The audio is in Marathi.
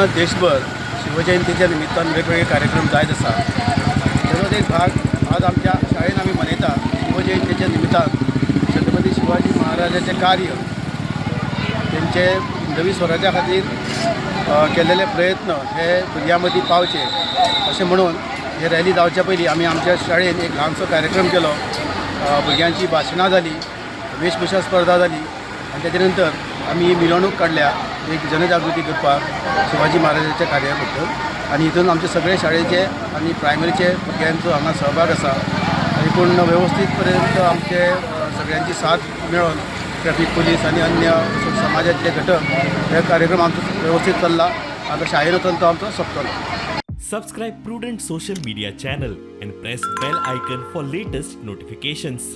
संपूर्ण देशभर शिवजयंतीच्या निमित्तान वेगवेगळे कार्यक्रम जायत आसा. ताजोच एक भाग आज आमच्या शाळेन आमी मनयता. शिवजयंतीच्या निमित्तान छत्रपती शिवाजी महाराजाचें कार्य, तेंचे हिंदवी स्वराज्या खातीर केलेले प्रयत्न हे भुरग्यां मदीं पावचे अशें म्हणून हे रॅली जावच्या पयलीं आमी आमच्या शाळेन एक ल्हानसो कार्यक्रम केलो. भुरग्यांची भाशणां जाली, वेशभूषा स्पर्धा जाली आनी तेजे नंतर आमी मिरवणूक काडल्या एक जनजागृती करपाक शिवाजी महाराजाच्या कार्या बद्दल. आनी हितून आमचे सगळे शाळेचे आनी प्रायमरीचे भुरग्यांचो हांगा सहभाग आसा. पूण व्यवस्थीत पर्यंत आमचे सगळ्यांची साथ मेळोन ट्रॅफिक पुलीस आनी अन्य समाजातले घटक हे कार्यक्रम आमचो व्यवस्थीत चल्ला. आतां शाळेन वचून तो आमचो सोंपतलो. Subscribe Prudent social media channel and press bell icon for latest notifications.